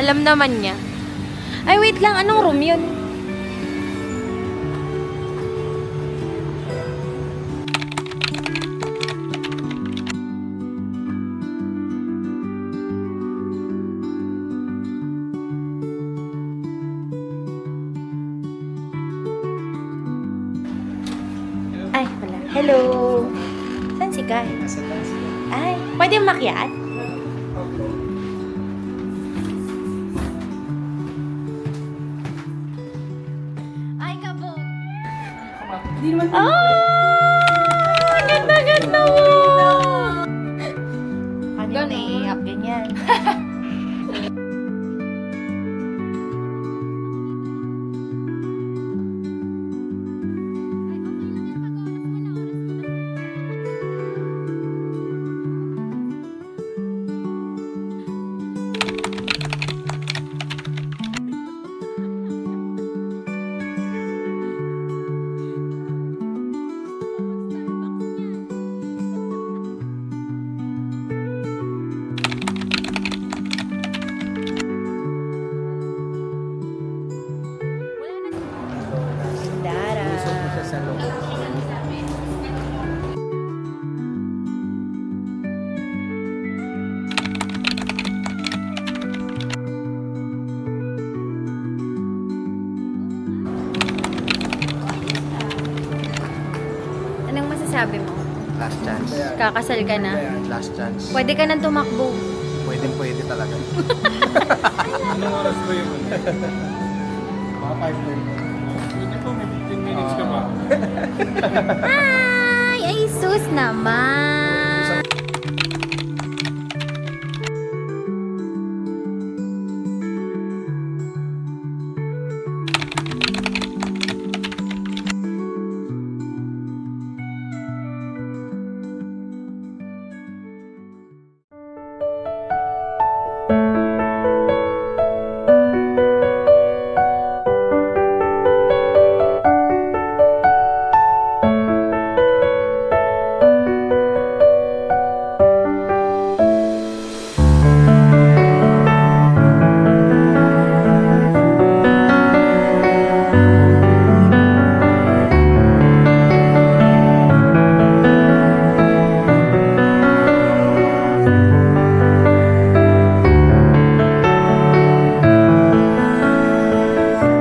Alam naman niya. Ay, wait lang. Anong room yun? Ay, wala. Hello. Saan si Kai? Ay, pwede makiat? Ay, kabog. Ah! Ganda-ganda mo! Ano yung naiiyak ganyan? Anong masasabi mo? Last chance. Kakasal ka na? Last chance. Pwede ka nang tumakbo. Pwede talaga. Anong oras ba yun? Mga 5:30. Pwede po, may 15 minutes ka ba? Ay sus naman!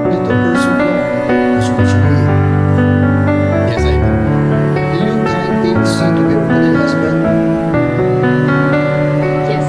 Ito puso ko. Gusto ko sabihin. Yes, I do. Do you kind things to your real husband? Yes.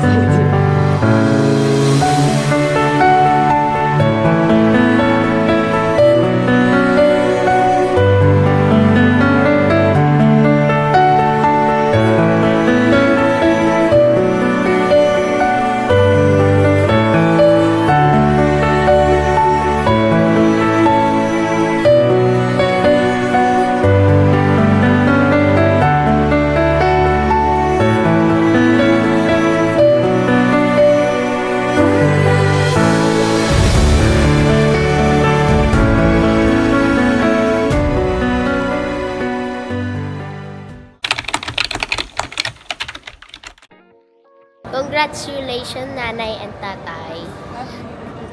Congratulations, Nanay and Tatay.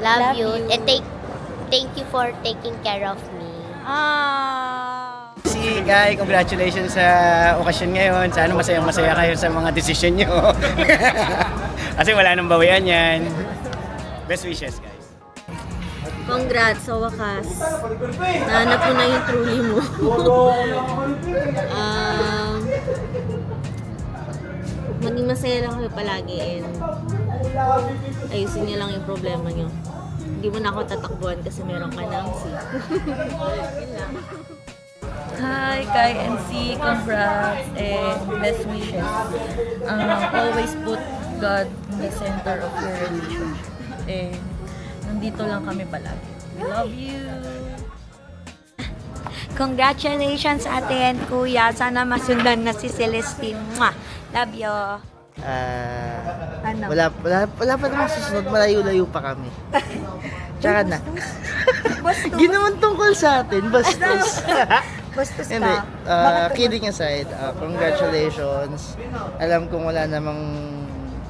Love you. And thank you for taking care of me. Ah. Si Guy, congratulations sa okasyon ngayon. Sana masayang-masaya kayo sa mga desisyon nyo. Kasi wala nang bawian yan. Best wishes, guys. Congrats sa wakas. Nahanap mo na yung truly mo. Maging masaya lang kayo palagi and ayusin niyo lang yung problema niyo. Hindi mo na ako tatakbuhan kasi meron ka ng si. Yun lang. Hi, Kai and C. Congrats and best wishes. Always put God in the center of your relationship. And nandito lang kami palagi. We love you! Congratulations, ate and kuya. Sana masundan na si Celestine. Mwah! Love you. Ano? Wala pa namang susunod. Malayo-layo pa kami. Tsaka na. Ginawan tungkol sa atin. Bastos. Bastos Hindi. ka. Kidding aside, congratulations. Alam kong wala namang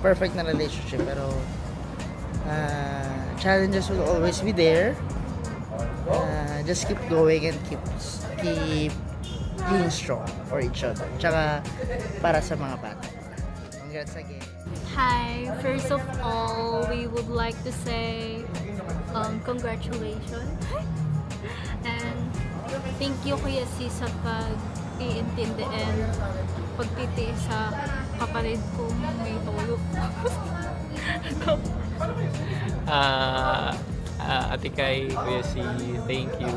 perfect na relationship. Pero challenges will always be there. Just keep going and keep being strong for each other. Tsaka para sa mga bata. Congrats again. Hi, first of all, we would like to say congratulations. And thank you Kuya C sa pag-iintindi and pagtitiis sa kapatid kong may toyo. Ate Kai, Kuya C, thank you.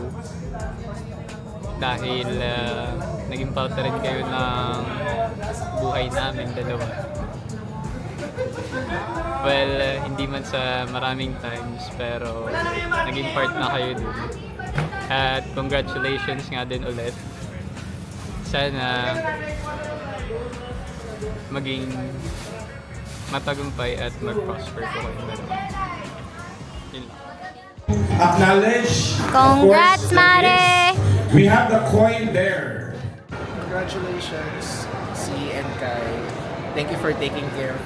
Dahil naging parte rin kayo ng buhay namin dalawa. Well, hindi man sa maraming times, pero naging part na kayo dun. At congratulations nga din ulit. Sana maging matagumpay at mag-prosper po kayo dalawa. Yun lang. Acknowledge. Congrats, Mare! We have the coin there. Congratulations, C and Kai. Thank you for taking care